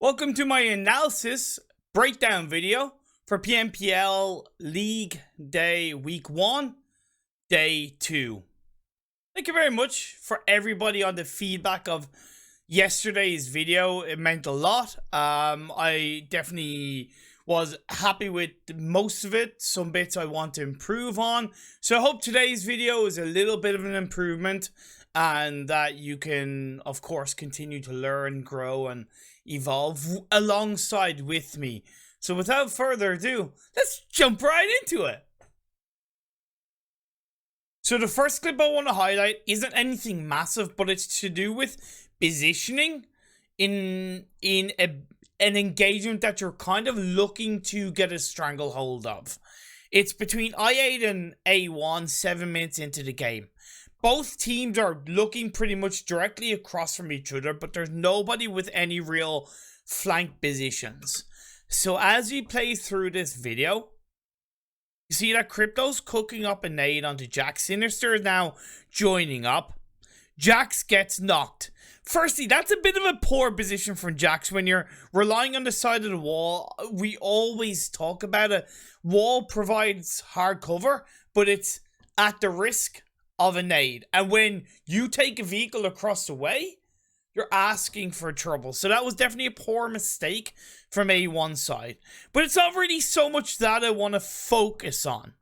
Welcome to my analysis breakdown video for PMPL League Day Week 1, Day 2. Thank you very much for everybody on the feedback of yesterday's video. It meant a lot. I definitely was happy with most of it. Some bits I want to improve on. So I hope today's video is a little bit of an improvement and that you can, of course, continue to learn, grow, and evolve alongside with me. So without further ado, let's jump right into it. So the first clip I want to highlight isn't anything massive, but it's to do with positioning in an engagement that you're kind of looking to get a stranglehold of. It's between I8 and A1 7 minutes into the game. Both teams are looking pretty much directly across from each other, but there's nobody with any real flank positions. So as we play through this video, you see that Crypto's cooking up a nade onto Jax. Sinister is now joining up. Jax gets knocked. Firstly, that's a bit of a poor position from Jax when you're relying on the side of the wall. We always talk about it. Wall provides hard cover, but it's at the risk of a nade. And when you take a vehicle across the way, you're asking for trouble. So that was definitely a poor mistake from A1 side. But it's not really so much that I want to focus on.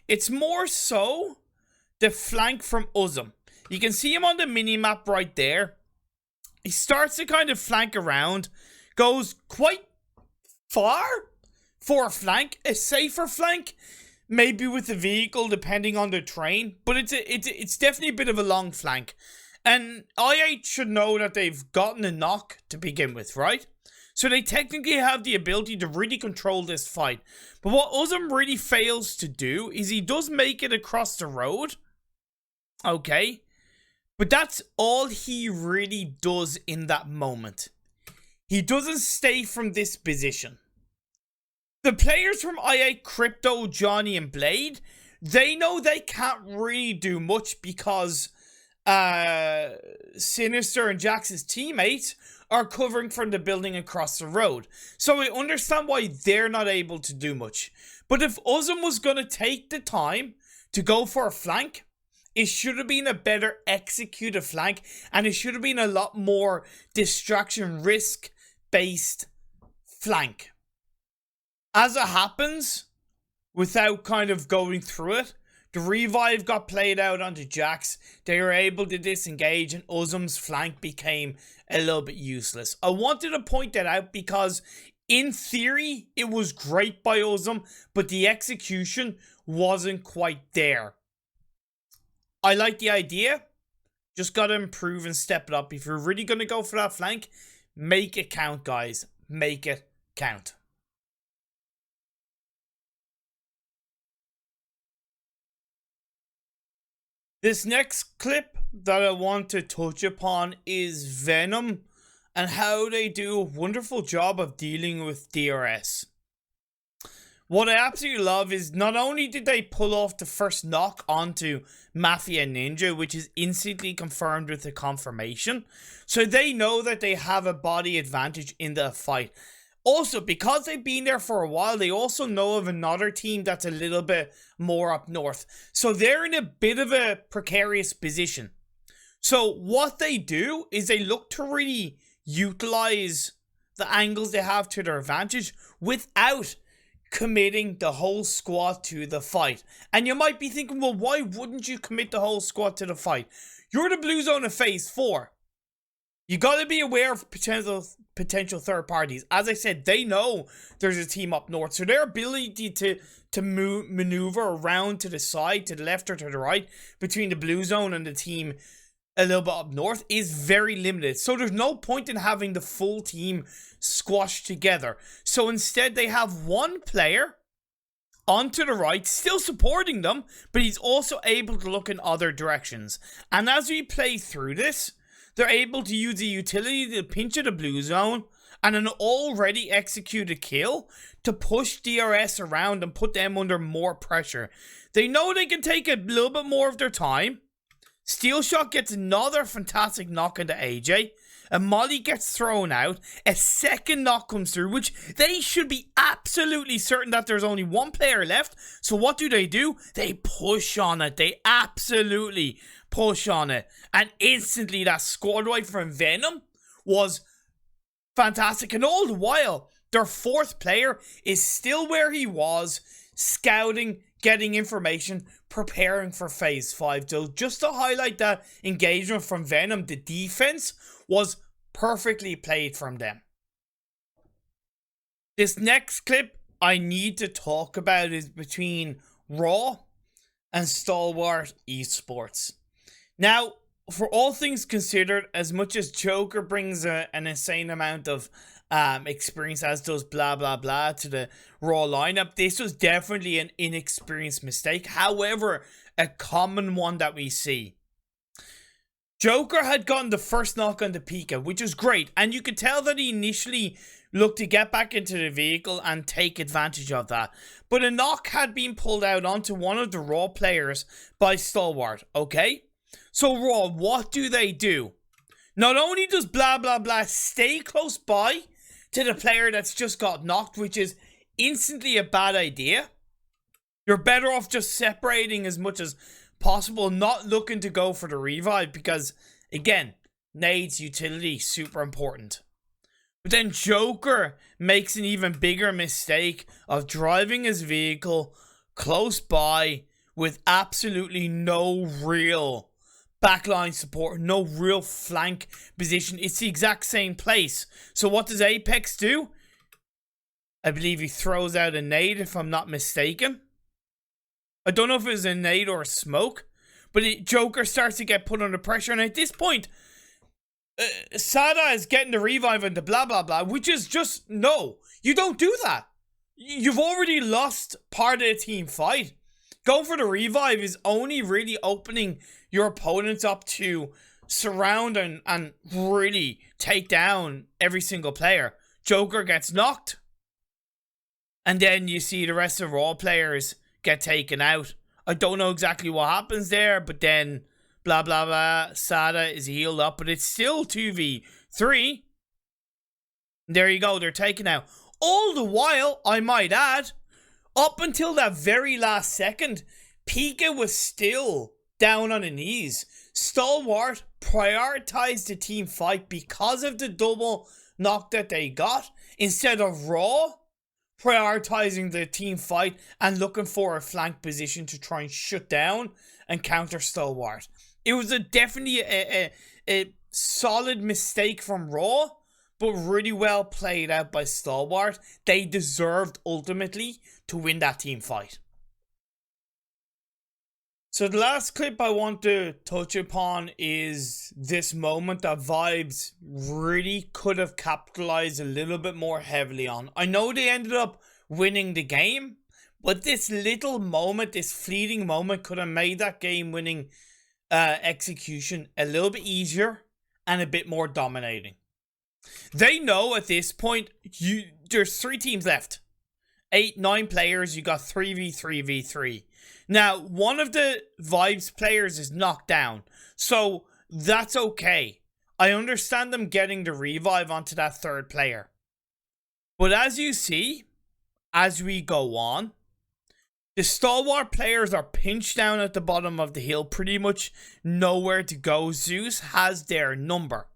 It's more so the flank from Uzum. You can see him on the mini-map right there. He starts to kind of flank around. Goes quite far for a flank. A safer flank. Maybe with the vehicle, depending on the terrain. But it's definitely a bit of a long flank. And I8 should know that they've gotten a knock to begin with, right? So they technically have the ability to really control this fight. But what Uzum really fails to do is he does make it across the road. Okay. But that's all he really does in that moment. He doesn't stay from this position. The players from I8, Crypto, Johnny, and Blade, they know they can't really do much because Sinister and Jax's teammates are covering from the building across the road. So I understand why they're not able to do much. But if Uzum was going to take the time to go for a flank, it should have been a better executed flank, and it should have been a lot more distraction risk-based flank. As it happens, without kind of going through it, the revive got played out onto Jax. They were able to disengage, and Uzum's flank became a little bit useless. I wanted to point that out because, in theory, it was great by Uzum, but the execution wasn't quite there. I like the idea. Just got to improve and step it up. If you're really going to go for that flank, make it count, guys. Make it count. This next clip that I want to touch upon is Venom and how they do a wonderful job of dealing with DRS. What I absolutely love is not only did they pull off the first knock onto Mafia Ninja, which is instantly confirmed with the confirmation, so they know that they have a body advantage in the fight. Also, because they've been there for a while, they also know of another team that's a little bit more up north. So they're in a bit of a precarious position. So what they do is they look to really utilize the angles they have to their advantage without committing the whole squad to the fight. And you might be thinking, well, why wouldn't you commit the whole squad to the fight? You're the blue zone of phase 4. You got to be aware of potential third parties. As I said, they know there's a team up north. So their ability to maneuver around to the side, to the left or to the right, between the blue zone and the team a little bit up north is very limited. So there's no point in having the full team squashed together. So instead they have one player onto the right, still supporting them, but he's also able to look in other directions. And as we play through this, they're able to use the utility to pinch at the blue zone and an already executed kill to push DRS around and put them under more pressure. They know they can take a little bit more of their time. Steel Shot gets another fantastic knock into AJ. A molly gets thrown out, a second knock comes through, which they should be absolutely certain that there's only one player left. So what do? They push on it. They absolutely push on it. And instantly that squad wipe from Venom was fantastic. And all the while, their fourth player is still where he was, scouting, getting information, preparing for phase 5. So just to highlight that engagement from Venom, the defense was perfectly played from them. This next clip I need to talk about is between Raw and Stalwart Esports. Now, for all things considered, as much as Joker brings an insane amount of experience, as does blah blah blah, to the Raw lineup, this was definitely an inexperienced mistake. However, a common one that we see. Joker had gotten the first knock on the Pika, which is great, and you could tell that he initially looked to get back into the vehicle and take advantage of that. But a knock had been pulled out onto one of the Raw players by Stalwart, okay? So Raw, what do? Not only does blah blah blah stay close by to the player that's just got knocked, which is instantly a bad idea. You're better off just separating as much as possible, not looking to go for the revive, because again, nades, utility, super important. But then Joker makes an even bigger mistake of driving his vehicle close by with absolutely no real backline support, no real flank position. It's the exact same place. So what does Apex do? I believe he throws out a nade, if I'm not mistaken. I don't know if it was a nade or a smoke, but Joker starts to get put under pressure, and at this point, Sada is getting the revive and the blah blah blah, which is just, no, you don't do that. You've already lost part of the team fight. Going for the revive is only really opening your opponents up to surround and really take down every single player. Joker gets knocked, and then you see the rest of Raw players get taken out. I don't know exactly what happens there, but then blah blah blah, Sada is healed up, but it's still 2v3. There you go, they're taken out. All the while, I might add, up until that very last second, Pika was still down on the knees. Stalwart prioritized the team fight because of the double knock that they got, instead of Raw prioritizing the team fight and looking for a flank position to try and shut down and counter Stalwart. It was definitely a solid mistake from Raw, but really well played out by Stalwart. They deserved ultimately to win that team fight. So the last clip I want to touch upon is this moment that Vibes really could have capitalized a little bit more heavily on. I know they ended up winning the game, but this little moment, this fleeting moment, could have made that game winning execution a little bit easier and a bit more dominating. They know at this point, there's 3 teams left. 8, 9 players, you got 3v3v3. Now, one of the Vibes players is knocked down, so that's okay. I understand them getting the revive onto that third player. But as you see, as we go on, the Stalwart players are pinched down at the bottom of the hill, pretty much nowhere to go. Zeus has their number.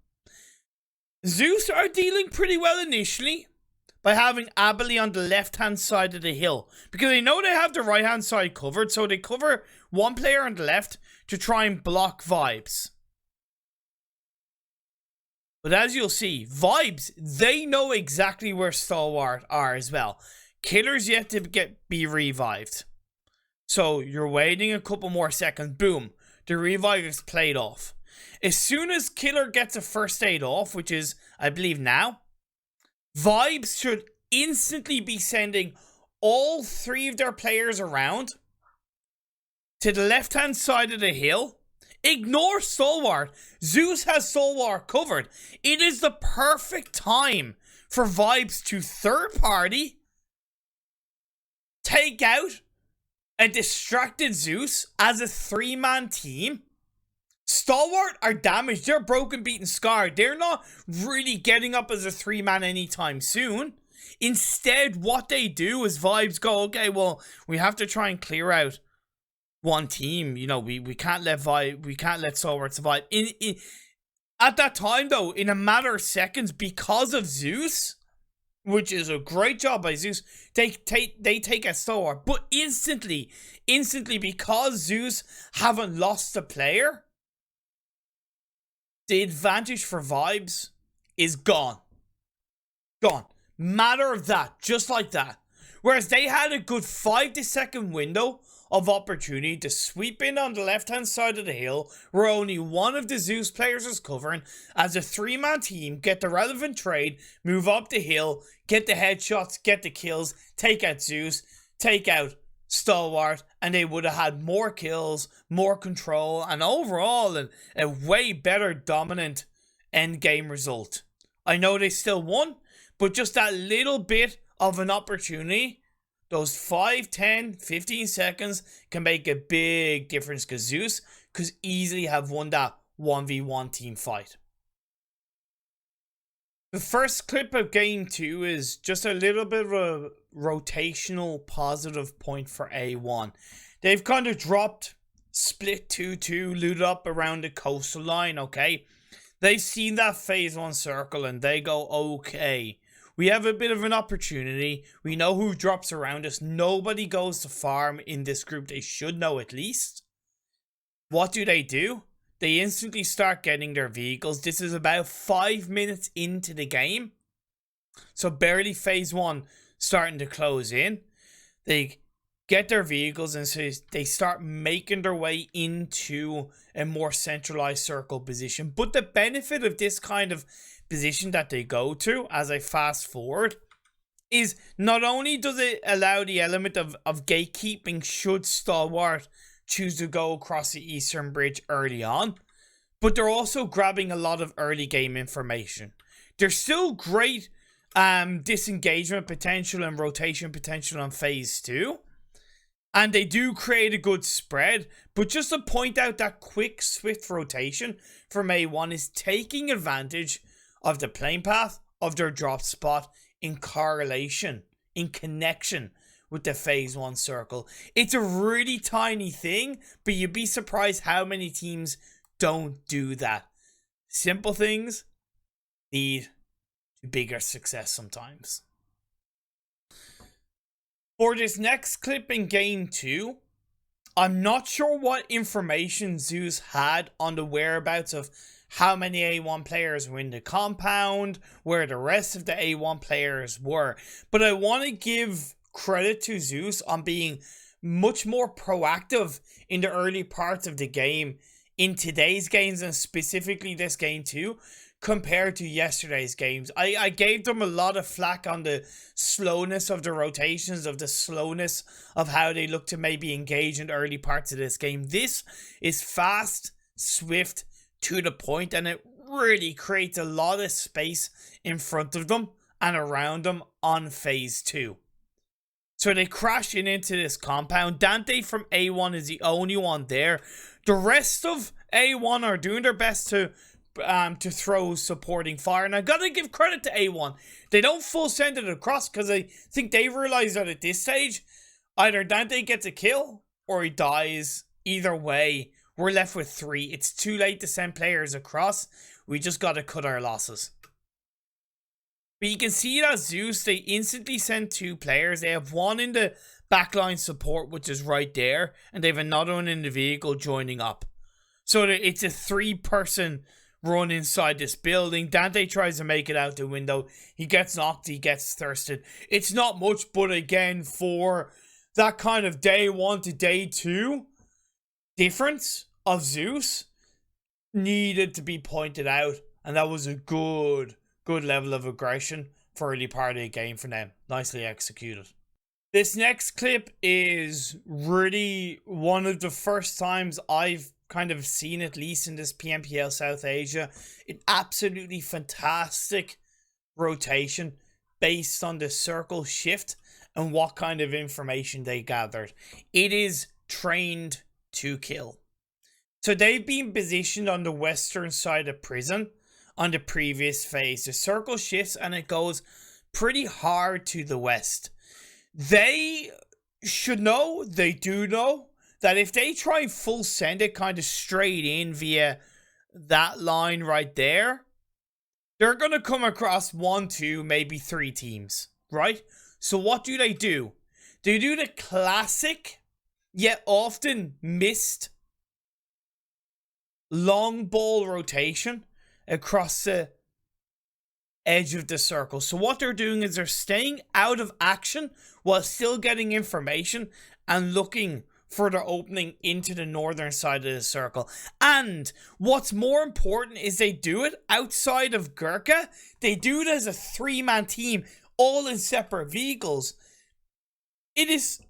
Zeus are dealing pretty well initially by having Abilene on the left-hand side of the hill, because they know they have the right-hand side covered, so they cover one player on the left to try and block Vibes. But as you'll see, Vibes, they know exactly where Stalwart are as well. Killer's yet to be revived. So you're waiting a couple more seconds, boom, the revive is played off. As soon as Killer gets a first aid off, which is, I believe now, Vibes should instantly be sending all 3 of their players around to the left-hand side of the hill. Ignore Stalwart. Zeus has Stalwart covered. It is the perfect time for Vibes to third party, take out a distracted Zeus as a 3-man team, Stalwart are damaged. They're broken, beaten, scarred. They're not really getting up as a 3-man anytime soon. Instead, what they do is Vibes go, okay, well, we have to try and clear out one team. You know, we can't let Stalwart survive. At that time, though, in a matter of seconds, because of Zeus, which is a great job by Zeus, they take a Stalwart. But instantly, because Zeus haven't lost a player, the advantage for Vibes is gone. Gone. Matter of that. Just like that. Whereas they had a good 5 to second window of opportunity to sweep in on the left-hand side of the hill, where only one of the Zeus players is covering, as a 3-man team, get the relevant trade, move up the hill, get the headshots, get the kills, take out Zeus, take out Stalwart, and they would have had more kills, more control, and overall a way better dominant end game result. I know they still won, but just that little bit of an opportunity, those 5, 10, 15 seconds can make a big difference, because Zeus could easily have won that 1v1 team fight. The first clip of game 2 is just a little bit of a rotational positive point for A1. They've kind of dropped split 2-2, looted up around the coastal line, okay? They've seen that phase 1 circle and they go, okay, we have a bit of an opportunity. We know who drops around us. Nobody goes to farm in this group. They should know at least. What do? They instantly start getting their vehicles. This is about 5 minutes into the game. So barely phase 1 starting to close in. They get their vehicles and so they start making their way into a more centralized circle position. But the benefit of this kind of position that they go to, as I fast forward, is not only does it allow the element of gatekeeping should Stalwart choose to go across the eastern bridge early on, but they're also grabbing a lot of early game information. There's still great disengagement potential and rotation potential on phase 2, and they do create a good spread, but just to point out that quick swift rotation from A1 is taking advantage of the plane path of their drop spot in correlation, in connection with the phase 1 circle. It's a really tiny thing, but you'd be surprised how many teams don't do that. Simple things lead to bigger success sometimes. For this next clip in game 2, I'm not sure what information Zeus had on the whereabouts of how many A1 players were in the compound, where the rest of the A1 players were. But I want to give credit to Zeus on being much more proactive in the early parts of the game in today's games, and specifically this game too, compared to yesterday's games. I gave them a lot of flack on the slowness of the rotations, of the slowness of how they look to maybe engage in early parts of this game. This is fast, swift, to the point, and it really creates a lot of space in front of them and around them on phase 2. So they crash into this compound. Dante from A1 is the only one there. The rest of A1 are doing their best to throw supporting fire, and I gotta give credit to A1. They don't full send it across, because I think they realize that at this stage, either Dante gets a kill or he dies. Either way, we're left with 3. It's too late to send players across. We just gotta cut our losses. But you can see that Zeus, they instantly send 2 players. They have one in the backline support, which is right there, and they have another one in the vehicle joining up. So it's a 3-person run inside this building. Dante tries to make it out the window. He gets knocked, he gets thirsted. It's not much, but again, for that kind of day 1 to day 2 difference of Zeus, needed to be pointed out, and that was a good level of aggression for early part of the game for them. Nicely executed. This next clip is really one of the first times I've kind of seen, at least in this PMPL South Asia, an absolutely fantastic rotation based on the circle shift and what kind of information they gathered. It is trained to kill. So they've been positioned on the western side of prison on the previous phase. The circle shifts and it goes pretty hard to the west. They should know, they do know, that if they try and full send it kind of straight in via that line right there, they're going to come across 1, 2, maybe 3 teams, right? So what do? They do the classic, yet often missed, long ball rotation across the edge of the circle. So what they're doing is they're staying out of action while still getting information and looking for their opening into the northern side of the circle. And what's more important is they do it outside of Gurkha. They do it as a 3-man team, all in separate vehicles. It is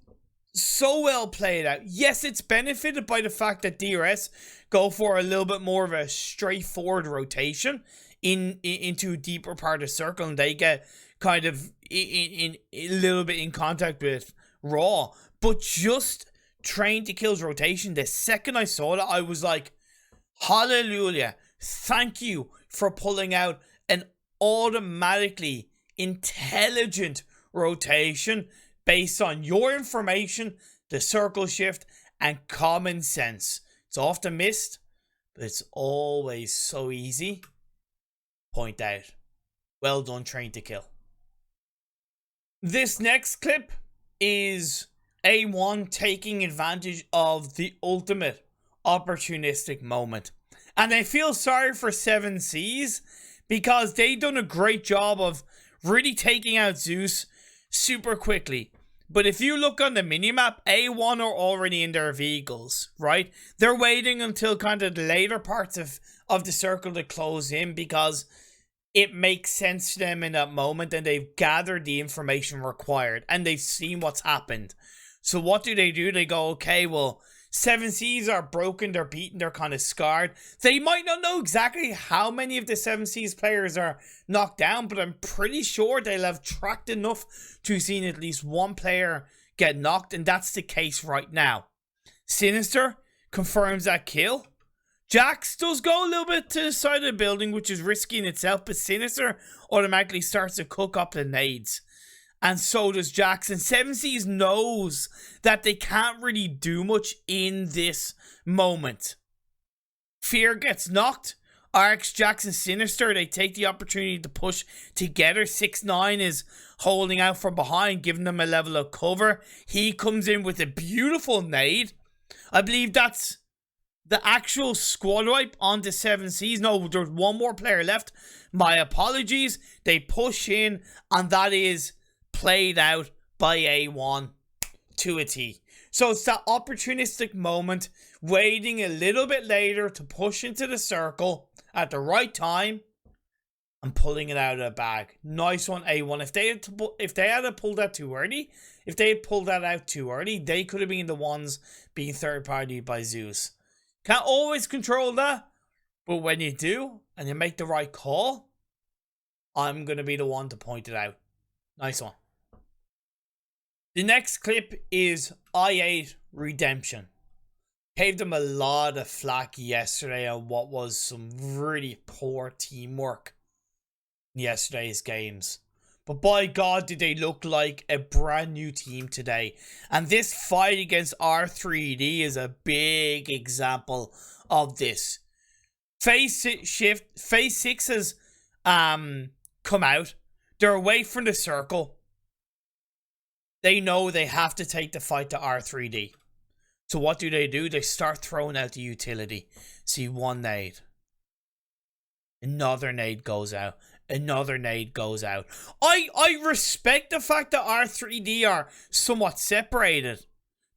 so well played out. Yes, it's benefited by the fact that DRS go for a little bit more of a straightforward rotation into a deeper part of the circle, and they get kind of in a little bit in contact with Raw. But just train to kills rotation, the second I saw that, I was like, hallelujah, thank you for pulling out an automatically intelligent rotation based on your information, the circle shift, and common sense. It's often missed, but it's always so easy. Point out. Well done, train to kill. This next clip is A1 taking advantage of the ultimate opportunistic moment. And I feel sorry for 7Cs because they done a great job of really taking out Zeus super quickly. But if you look on the minimap, A1 are already in their vehicles, right? They're waiting until kind of the later parts of the circle to close in because it makes sense to them in that moment and they've gathered the information required and they've seen what's happened. So what do? They go, okay, well, 7Cs are broken, they're beaten, they're kind of scarred. They might not know exactly how many of the 7Cs players are knocked down, but I'm pretty sure they'll have tracked enough to seen at least one player get knocked, and that's the case right now. Sinister confirms that kill. Jax does go a little bit to the side of the building, which is risky in itself, but Sinister automatically starts to cook up the nades. And so does Jax. And 7Cs knows that they can't really do much in this moment. Fear gets knocked. RX, Jax, and Sinister, they take the opportunity to push together. 6ix9ine is holding out from behind, giving them a level of cover. He comes in with a beautiful nade. I believe that's the actual squad wipe onto 7Cs. No, there's one more player left. My apologies. They push in, and that is played out by A1 to a T. So it's that opportunistic moment, waiting a little bit later to push into the circle at the right time and pulling it out of the bag. Nice one, A1. If they had pulled that too early, if they had pulled that out too early, they could have been the ones being third party by Zeus. Can't always control that, but when you do and you make the right call, I'm going to be the one to point it out. Nice one. The next clip is I8 Redemption. Gave them a lot of flack yesterday on what was some really poor teamwork in yesterday's games. But by God, did they look like a brand new team today. And this fight against R3D is a big example of this. Phase 6 has come out. They're away from the circle. They know they have to take the fight to R3D. So what do? They start throwing out the utility. See, one nade. Another nade goes out. Another nade goes out. I respect the fact that R3D are somewhat separated.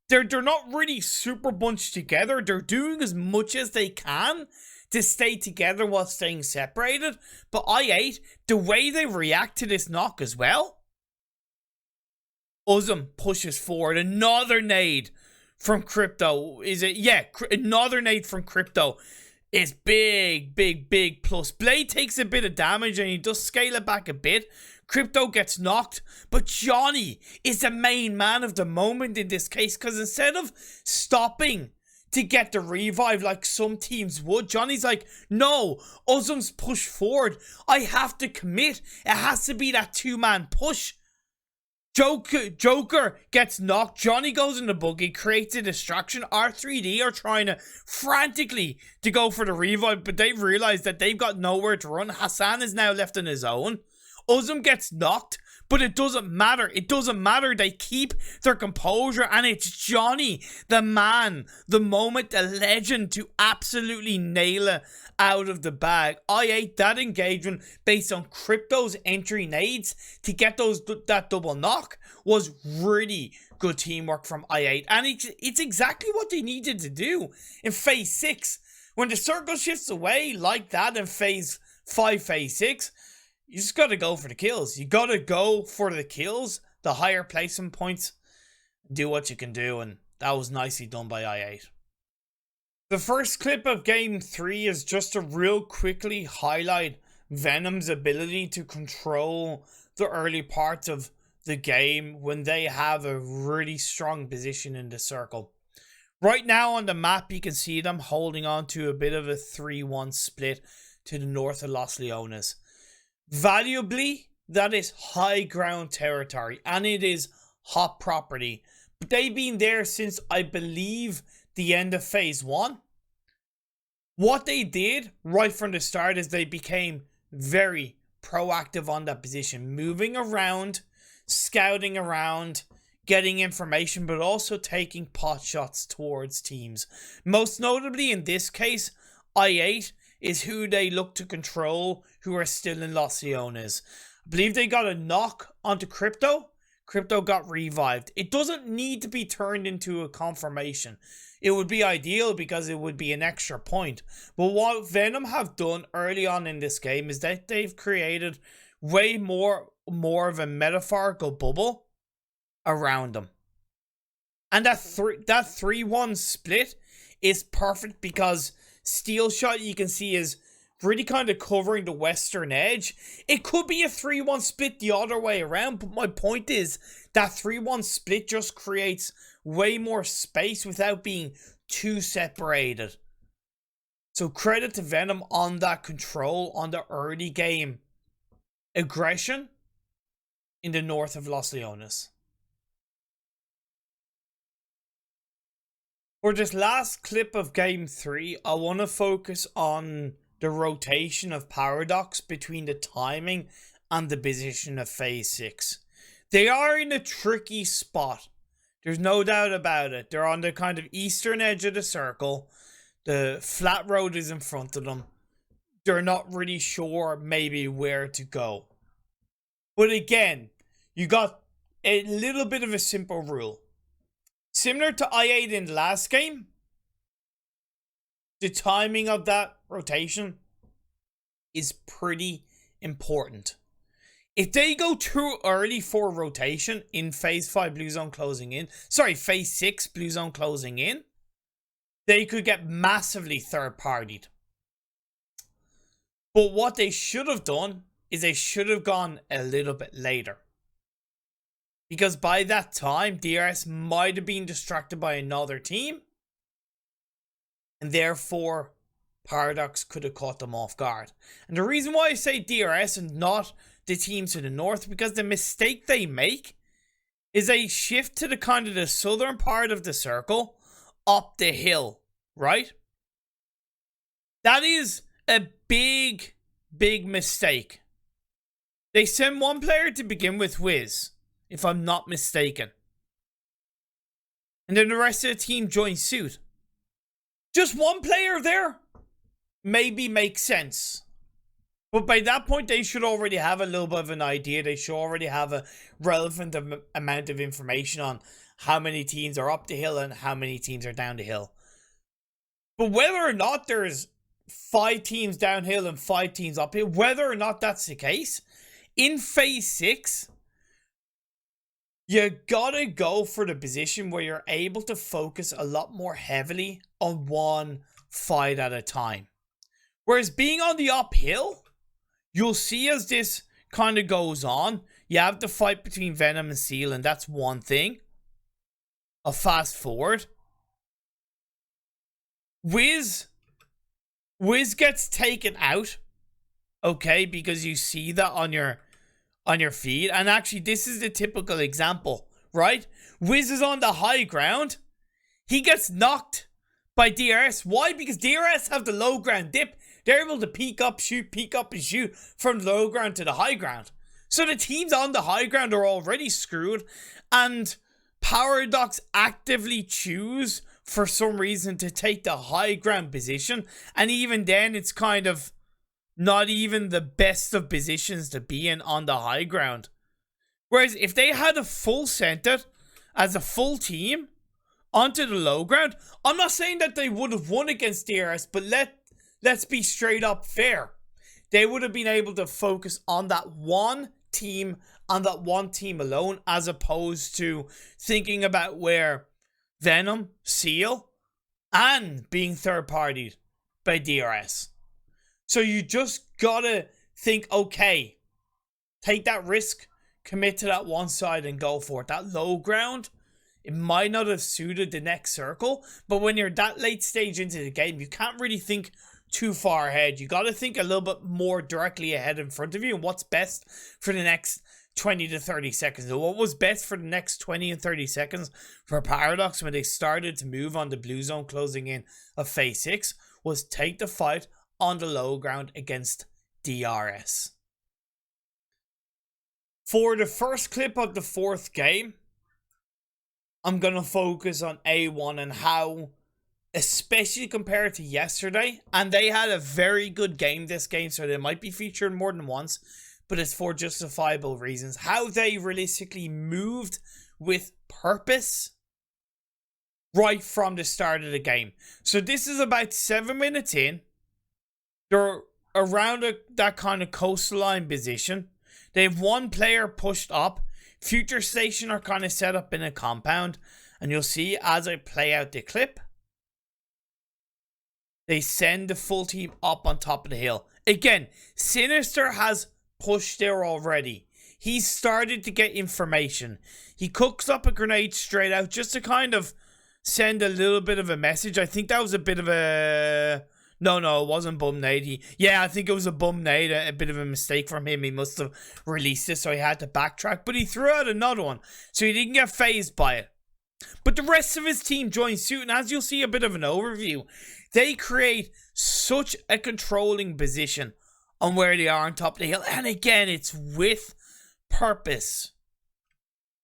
They're not really super bunched together. They're doing as much as they can to stay together while staying separated. But I8, the way they react to this knock as well. Uzum pushes forward. Another nade from Crypto. Is it? Yeah, another nade from Crypto. Is big, big, big plus. Blade takes a bit of damage and he does scale it back a bit. Crypto gets knocked. But Johnny is the main man of the moment in this case. Because instead of stopping to get the revive like some teams would. Johnny's like, no, Uzum's push forward. I have to commit. It has to be that two-man push. Joker gets knocked. Johnny goes in the buggy, creates a distraction. R3D are trying to frantically to go for the revive, but they've realized that they've got nowhere to run. Hassan is now left on his own. Uzum gets knocked, but it doesn't matter. It doesn't matter. They keep their composure, and it's Johnny, the man, the moment, the legend, to absolutely nail it out of the bag. I8, that engagement based on Crypto's entry nades to get that double knock was really good teamwork from I8, and it's exactly what they needed to do in phase 6. When the circle shifts away like that in phase 5, phase 6, you just gotta go for the kills. You gotta go for the kills, the higher placement points, do what you can do, and that was nicely done by I8. The first clip of Game 3 is just to real quickly highlight Venom's ability to control the early parts of the game when they have a really strong position in the circle. Right now on the map, you can see them holding on to a bit of a 3-1 split to the north of Los Leones. Valuably, that is high ground territory, and it is hot property. But they've been there since, I believe, the end of phase 1. What they did right from the start is they became very proactive on that position, moving around, scouting around, getting information, but also taking pot shots towards teams. Most notably in this case, I8 is who they look to control, who are still in Los Leones. I believe they got a knock onto Crypto. Crypto got revived. It doesn't need to be turned into a confirmation. It would be ideal because it would be an extra point. But what Venom have done early on in this game is that they've created way more of a metaphorical bubble around them. And that 3-1 split is perfect because Steel Shot, you can see, is really kind of covering the western edge. It could be a 3-1 split the other way around, but my point is that 3-1 split just creates way more space without being too separated. So credit to Venom on that control, on the early game aggression in the north of Los Leones. For this last clip of Game 3, I want to focus on the rotation of Paradox between the timing and the position of Phase 6. They are in a tricky spot. There's no doubt about it. They're on the kind of eastern edge of the circle. The flat road is in front of them. They're not really sure maybe where to go. But again, you got a little bit of a simple rule. Similar to I8 in the last game, the timing of that rotation is pretty important. If they go too early for rotation in Phase 5 Blue Zone closing in, Phase 6 Blue Zone closing in, they could get massively third-partied. But what they should have done is they should have gone a little bit later. Because by that time, DRS might have been distracted by another team. And therefore, Paradox could have caught them off guard. And the reason why I say DRS and not the teams to the north, because the mistake they make is they shift to the kind of the southern part of the circle up the hill, right? That is a big, big mistake. They send one player to begin with, Wiz, if I'm not mistaken. And then the rest of the team joins suit. Just one player there maybe makes sense. But by that point, they should already have a little bit of an idea. They should already have a relevant amount of information on how many teams are up the hill and how many teams are down the hill. But whether or not there's 5 teams downhill and 5 teams uphill, whether or not that's the case, in Phase 6, you gotta go for the position where you're able to focus a lot more heavily on one fight at a time. Whereas being on the uphill, you'll see as this kind of goes on, you have the fight between Venom and Seal, and that's one thing. I'll fast forward. Wiz gets taken out, okay, because you see that on your feed. And actually, this is the typical example, right? Wiz is on the high ground. He gets knocked by DRS. Why? Because DRS have the low ground dip. They're able to peek up and shoot from the low ground to the high ground. So the teams on the high ground are already screwed. And Paradox actively choose, for some reason, to take the high ground position. And even then, it's kind of not even the best of positions to be in on the high ground. Whereas if they had a full center as a full team onto the low ground, I'm not saying that they would have won against DRS, but let's be straight up fair. They would have been able to focus on that one team, on that one team alone, as opposed to thinking about where Venom, Seal, and being third-partied by DRS. So you just gotta think, okay, take that risk, commit to that one side and go for it. That low ground, it might not have suited the next circle, but when you're that late stage into the game, you can't really think too far ahead. You gotta think a little bit more directly ahead in front of you and what's best for the next 20 to 30 seconds. So what was best for the next 20 and 30 seconds for Paradox when they started to move on the blue zone closing in of phase 6 was take the fight on the low ground against DRS. For the first clip of the 4th game, I'm going to focus on A1 and how, especially compared to yesterday, and they had a very good game this game, so they might be featured more than once, but it's for justifiable reasons. How they realistically moved with purpose right from the start of the game. So this is about 7 minutes in. They're around that kind of coastline position. They have one player pushed up. Future Station are kind of set up in a compound. And you'll see as I play out the clip, they send the full team up on top of the hill. Again, Sinister has pushed there already. He's started to get information. He cooks up a grenade straight out just to kind of send a little bit of a message. I think that was a bit of a... No, it wasn't bum nade. I think it was a bum nade. A bit of a mistake from him. He must have released it, so he had to backtrack. But he threw out another one, so he didn't get phased by it. But the rest of his team joined suit, and as you'll see a bit of an overview, they create such a controlling position on where they are on top of the hill. And again, it's with purpose.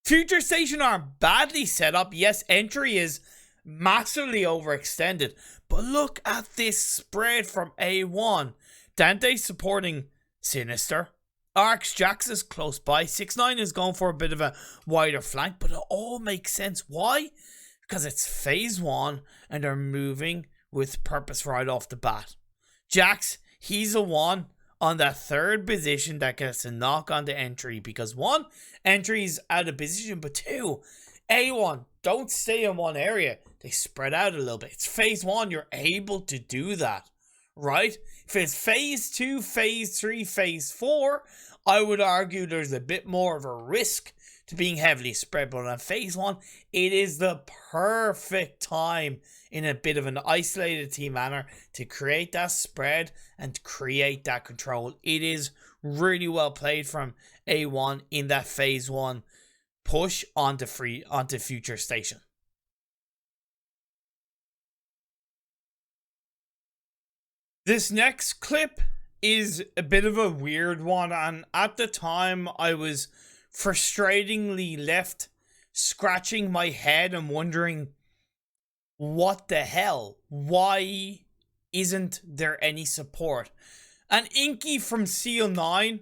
Future Station aren't badly set up. Yes, entry is massively overextended. But look at this spread from A1. Dante supporting Sinister. Arx Jax is close by. 6ix9ine is going for a bit of a wider flank. But it all makes sense. Why? Because it's phase 1 and they're moving with purpose right off the bat. Jax, he's a 1 on that 3rd position that gets a knock on the entry. Because 1, entry's out of position. But 2, A1 don't stay in one area. They spread out a little bit. It's phase 1. You're able to do that, right? If it's phase 2, phase 3, phase 4, I would argue there's a bit more of a risk to being heavily spread. But on phase 1, it is the perfect time in a bit of an isolated team manner to create that spread and create that control. It is really well played from A1 in that phase 1 push onto Future Station. This next clip is a bit of a weird one, and at the time I was frustratingly left scratching my head and wondering, what the hell? Why isn't there any support? And Inky from Seal9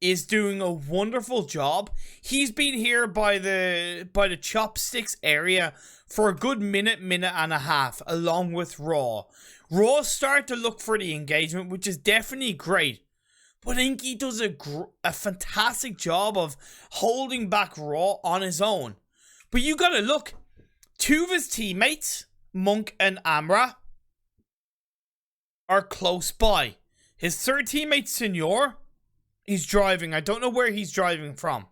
is doing a wonderful job. He's been here by the chopsticks area for a good minute and a half, along with Raw. Raw start to look for the engagement, which is definitely great. But Inky does a fantastic job of holding back Raw on his own. But you gotta look, 2 of his teammates, Monk and Amra, are close by. His 3rd teammate, Senor, he's driving. I don't know where he's driving from.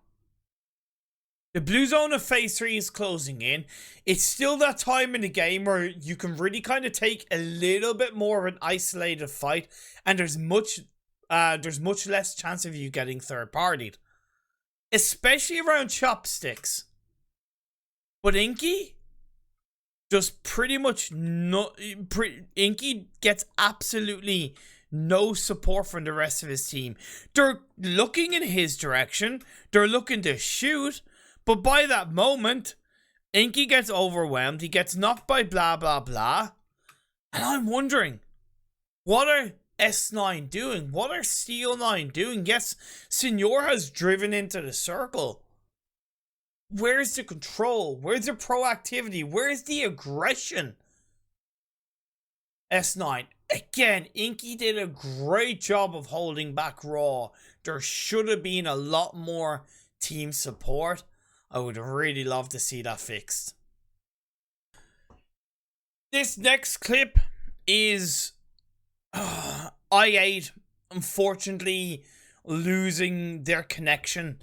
The blue zone of phase 3 is closing in. It's still that time in the game where you can really kind of take a little bit more of an isolated fight, and there's much less chance of you getting third-partied, especially around chopsticks. But Inky just pretty much Inky gets absolutely no support from the rest of his team. They're looking in his direction. They're looking to shoot. But by that moment, Inky gets overwhelmed. He gets knocked by blah, blah, blah. And I'm wondering, what are S9 doing? What are Steel 9 doing? Yes, Senor has driven into the circle. Where's the control? Where's the proactivity? Where's the aggression? S9. Again, Inky did a great job of holding back Raw. There should have been a lot more team support. I would really love to see that fixed. This next clip is I8 unfortunately losing their connection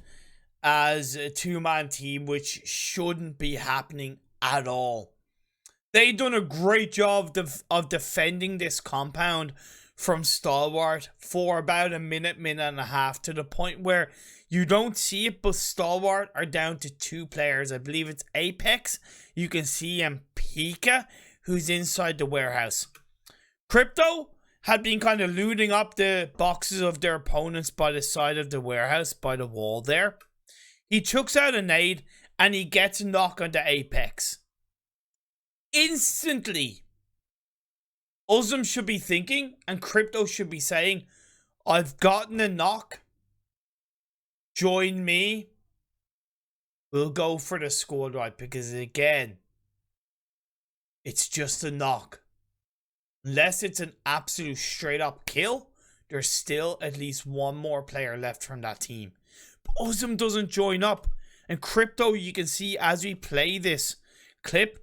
as a two-man team, which shouldn't be happening at all. They've done a great job of defending this compound from Stalwart for about a minute and a half, to the point where you don't see it, but Stalwart are down to 2 players. I believe it's Apex. You can see Pika, who's inside the warehouse. Crypto had been kind of looting up the boxes of their opponents by the side of the warehouse, by the wall there. He chucks out a nade and he gets a knock onto Apex. Instantly, Uzum should be thinking, and Crypto should be saying, I've gotten a knock. Join me. We'll go for the squad wipe, because again, it's just a knock. Unless it's an absolute straight up kill, there's still at least one more player left from that team. But Uzum doesn't join up. And Crypto, you can see as we play this clip,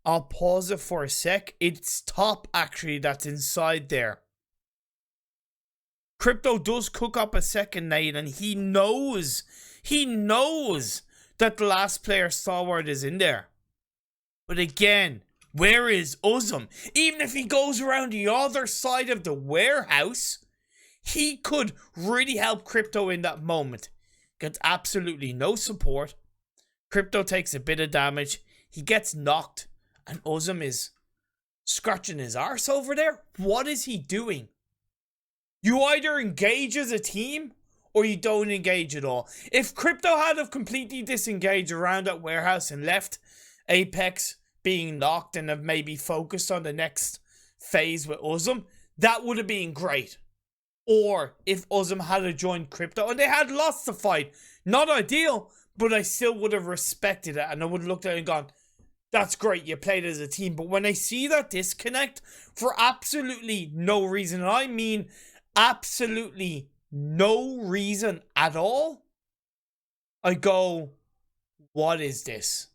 I'll pause it for a sec. It's Top actually that's inside there. Crypto does cook up a second nade, and he knows that the last player Stalwart is in there. But again, where is Uzum? Even if he goes around the other side of the warehouse, he could really help Crypto in that moment. Gets absolutely no support. Crypto takes a bit of damage. He gets knocked, and Uzum is scratching his arse over there. What is he doing? You either engage as a team, or you don't engage at all. If Crypto had have completely disengaged around that warehouse and left Apex being knocked and have maybe focused on the next phase with Uzum, that would have been great. Or if Uzum had joined Crypto and they had lost the fight, not ideal, but I still would have respected it, and I would have looked at it and gone, that's great, you played as a team. But when I see that disconnect for absolutely no reason, and I mean absolutely no reason at all, I go, what is this?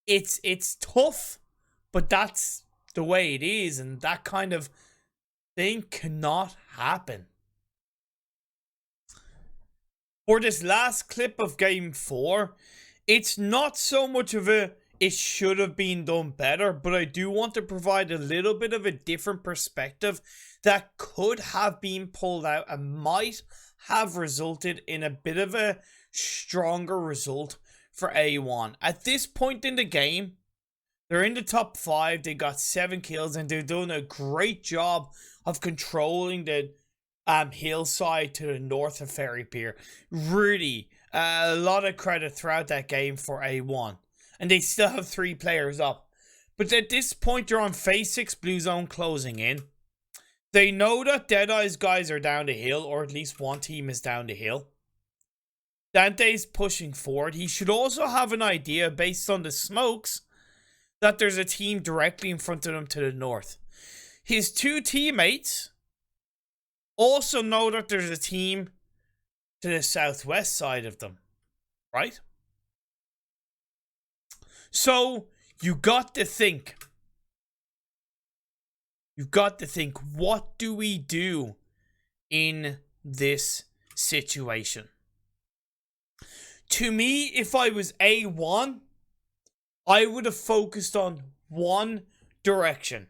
It's tough, but that's the way it is, and that kind of thing cannot happen. For this last clip of Game 4, it's not so much of a it should have been done better, but I do want to provide a little bit of a different perspective that could have been pulled out and might have resulted in a bit of a stronger result for A1. At this point in the game, they're in the top 5, they got 7 kills, and they're doing a great job of controlling the hillside to the north of Ferry Pier. Really, a lot of credit throughout that game for A1. And they still have 3 players up. But at this point, they're on phase 6 blue zone closing in. They know that Deadeye's guys are down the hill, or at least one team is down the hill. Dante's pushing forward. He should also have an idea, based on the smokes, that there's a team directly in front of him to the north. His 2 teammates also know that there's a team to the southwest side of them, right? So, you got to think, what do we do in this situation? To me, if I was A1, I would have focused on one direction.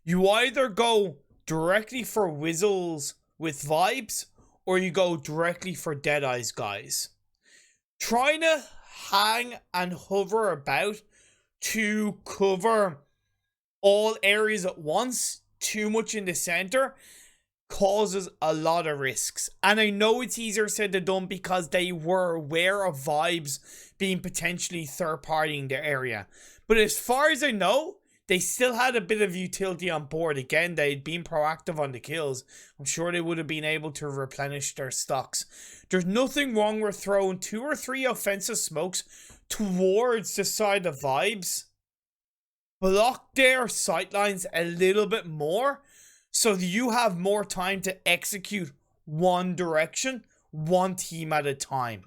You either go directly for Wizzles with vibes, or you go directly for Deadeye's guys. Trying to hang and hover about to cover all areas at once, too much in the center, causes a lot of risks. And I know it's easier said than done because they were aware of vibes being potentially third party in their area. But as far as I know, they still had a bit of utility on board. Again, they'd been proactive on the kills. I'm sure they would have been able to replenish their stocks. There's nothing wrong with throwing 2 or 3 offensive smokes towards the side of vibes. Block their sightlines a little bit more so that you have more time to execute one direction, one team at a time.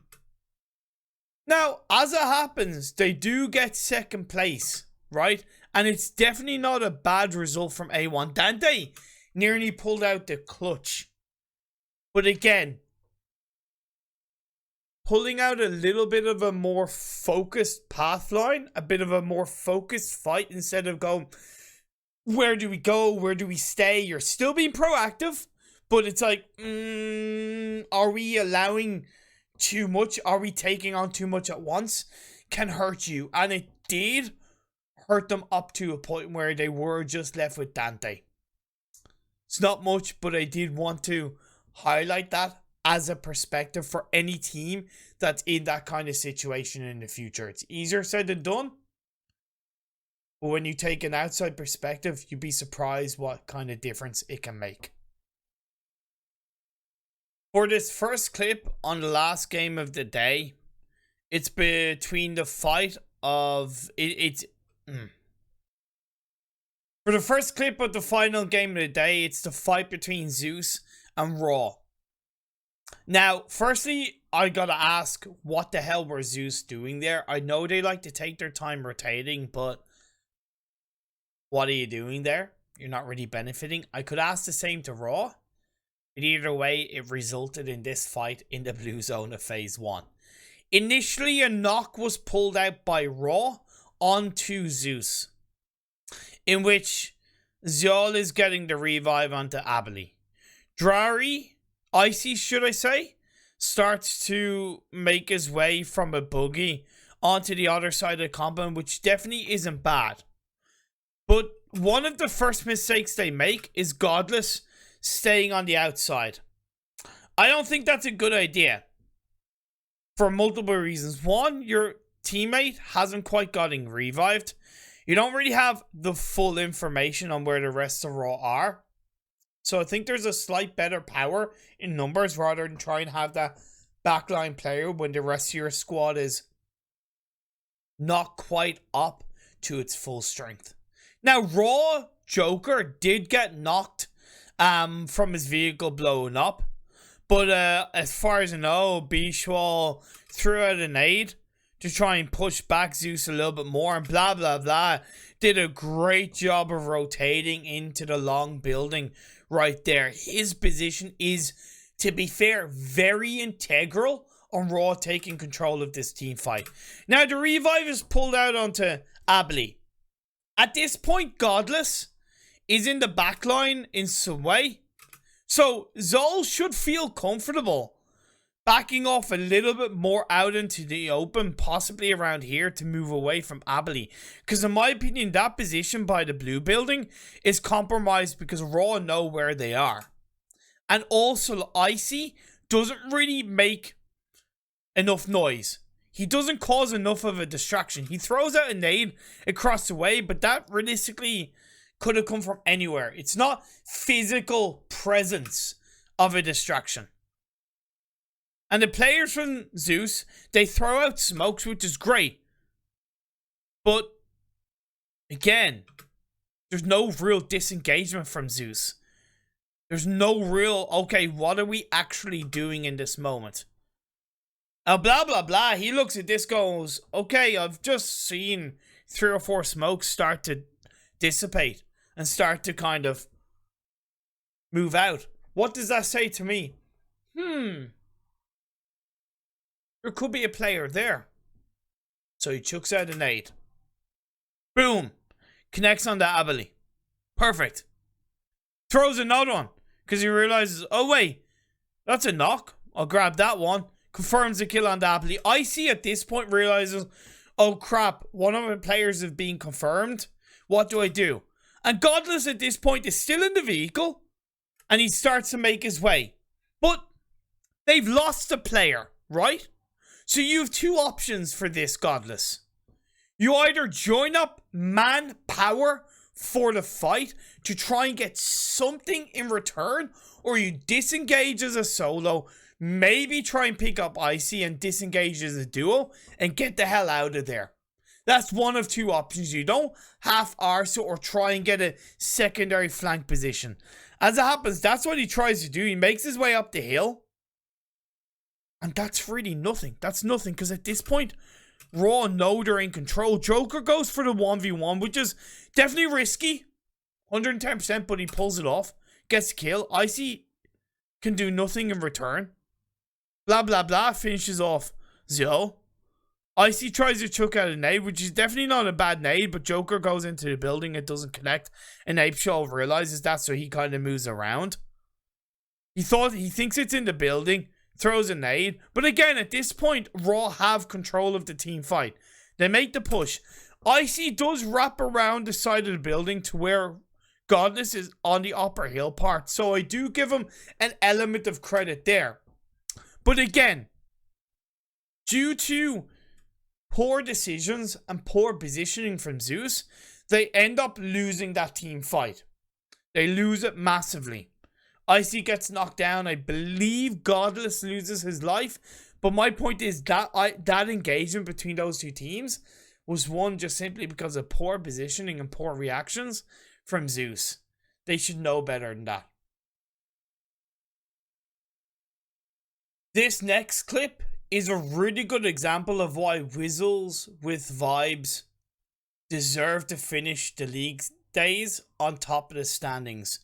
Now, as it happens, they do get second place, right? And it's definitely not a bad result from A1. Dante nearly pulled out the clutch. But again, pulling out a little bit of a more focused path line, a bit of a more focused fight instead of going, where do we go? Where do we stay? You're still being proactive, but it's like, are we allowing too much? Are we taking on too much at once? Can hurt you. And it did hurt them up to a point where they were just left with Dante. It's not much, but I did want to highlight that as a perspective for any team that's in that kind of situation in the future. It's easier said than done. But when you take an outside perspective, you'd be surprised what kind of difference it can make. For this first clip on the last game of the day, it's between the fight of... For the first clip of the final game of the day, it's the fight between Zeus and Raw. Now, firstly, I gotta ask, what the hell were Zeus doing there? I know they like to take their time rotating, but what are you doing there? You're not really benefiting. I could ask the same to Raw. But either way, it resulted in this fight in the blue zone of phase 1. Initially, a knock was pulled out by Raw onto Zeus, in which Zeus is getting the revive onto Abeli. Drari, Icy should I say, starts to make his way from a buggy onto the other side of the compound, which definitely isn't bad. But one of the first mistakes they make is Godless staying on the outside. I don't think that's a good idea for multiple reasons. One, your teammate hasn't quite gotten revived. You don't really have the full information on where the rest of Raw are. So I think there's a slight better power in numbers rather than try and have that backline player when the rest of your squad is not quite up to its full strength. Now, Raw Joker did get knocked from his vehicle blowing up. But as far as I know, Bishwal threw out a nade to try and push back Zeus a little bit more, and blah blah blah. Did a great job of rotating into the long building right there. His position is, to be fair, very integral on Raw taking control of this team fight. Now the revive is pulled out onto Abeli. At this point, Godless is in the backline in some way. So Zol should feel comfortable backing off a little bit more out into the open, possibly around here, to move away from Abeli. Because in my opinion, that position by the blue building is compromised because Raw know where they are. And also, Icy doesn't really make enough noise. He doesn't cause enough of a distraction. He throws out a nade across the way, but that realistically could have come from anywhere. It's not physical presence of a distraction. And the players from Zeus, they throw out smokes, which is great. But, again, there's no real disengagement from Zeus. There's no real, okay, what are we actually doing in this moment? Blah, blah, blah. He looks at this, goes, okay, I've just seen 3 or 4 smokes start to dissipate and start to kind of move out. What does that say to me? There could be a player there. So he chucks out a nade. Boom. Connects on the Abilene. Perfect. Throws another one. Because he realizes, oh wait, that's a knock. I'll grab that one. Confirms the kill on the Abilene. Icy at this point realizes, oh crap, one of my players have been confirmed. What do I do? And Godless at this point is still in the vehicle. And he starts to make his way. But they've lost a player, right? So you have two options for this, Godless. You either join up manpower for the fight to try and get something in return, or you disengage as a solo, maybe try and pick up Icy and disengage as a duo and get the hell out of there. That's one of two options. You don't half-arse it or try and get a secondary flank position. As it happens, that's what he tries to do. He makes his way up the hill. And that's really nothing. That's nothing, because at this point, Raw know they're in control. Joker goes for the 1v1, which is definitely risky. 110%, but he pulls it off. Gets the kill. Icy can do nothing in return. Blah, blah, blah. Finishes off Zeus. Icy tries to chuck out a nade, which is definitely not a bad nade, but Joker goes into the building. It doesn't connect. And Ape Shaw realizes that, so he kind of moves around. He thinks it's in the building. Throws a nade. But again, at this point, Raw have control of the team fight. They make the push. Icy does wrap around the side of the building to where Godless is on the upper hill part. So I do give him an element of credit there. But again, due to poor decisions and poor positioning from Zeus, they end up losing that team fight. They lose it massively. Icy gets knocked down. I believe Godless loses his life. But my point is that that engagement between those two teams was won just simply because of poor positioning and poor reactions from Zeus. They should know better than that. This next clip is a really good example of why Wizzes with Vibes deserve to finish the league days on top of the standings.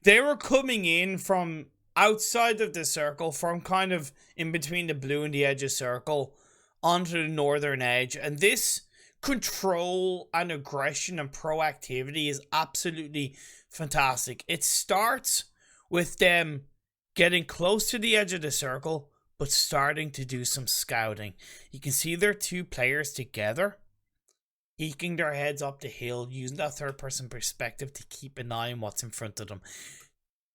They were coming in from outside of the circle, from kind of in between the blue and the edge of circle, onto the northern edge. And this control and aggression and proactivity is absolutely fantastic. It starts with them getting close to the edge of the circle, but starting to do some scouting. You can see their two players together, peeking their heads up the hill, using that third-person perspective to keep an eye on what's in front of them.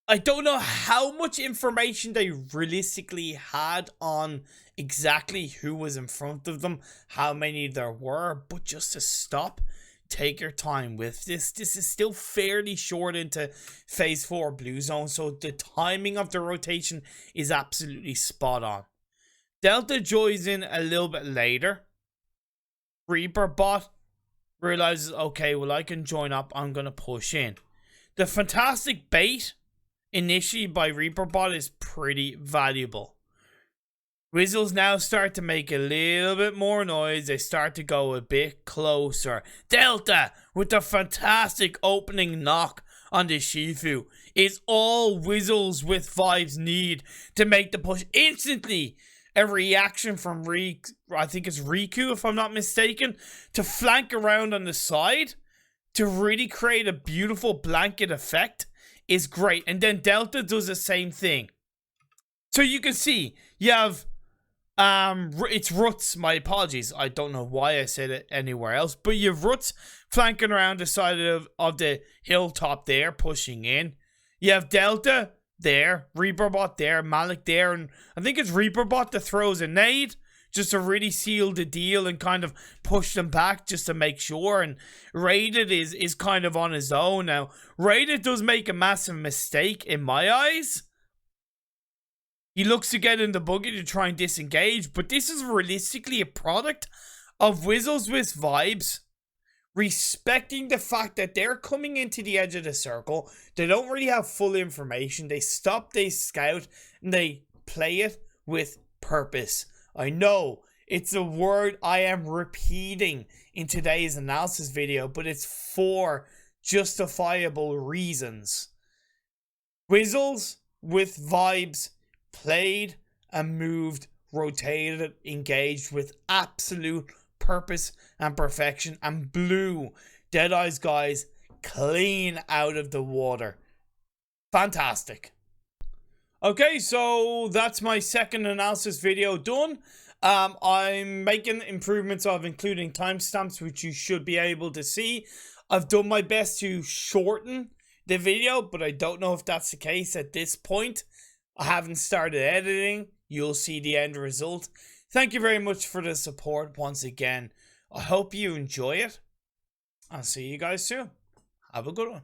I don't know how much information they realistically had on exactly who was in front of them, how many there were, but just to stop, take your time with this. This is still fairly short into Phase 4 Blue Zone, so the timing of the rotation is absolutely spot on. Delta joins in a little bit later. Reaper bot realizes, okay, well, I can join up. I'm going to push in. The fantastic bait initially by Reaper bot is pretty valuable. Wizzles now start to make a little bit more noise. They start to go a bit closer. Delta with the fantastic opening knock on the Shifu is all Wizzles with Vibes need to make the push instantly. A reaction from I think it's Riku, if I'm not mistaken, to flank around on the side to really create a beautiful blanket effect is great. And then Delta does the same thing. So you can see you have it's Roots, my apologies, I don't know why I said it anywhere else, but you have Roots flanking around the side of the hilltop there, pushing in. You have Delta there, Reaperbot there, Malik there, and I think it's Reaperbot that throws a nade just to really seal the deal and kind of push them back just to make sure. And Raided is kind of on his own now. Raided does make a massive mistake in my eyes. He looks to get in the buggy to try and disengage, but this is realistically a product of Wizzles with Vibes respecting the fact that they're coming into the edge of the circle. They don't really have full information. They stop, they scout, and they play it with purpose. I know it's a word I am repeating in today's analysis video, but it's for justifiable reasons. Wizzles with Vibes played and moved rotated, engaged with absolute purpose and perfection, and blew Deadeye's guys clean out of the water. Fantastic. Okay, so that's my second analysis video done. I'm making improvements of including timestamps, which you should be able to see. I've done my best to shorten the video, but I don't know if that's the case at this point. I haven't started editing. You'll see the end result. Thank you very much for the support once again. I hope you enjoy it. I'll see you guys soon. Have a good one.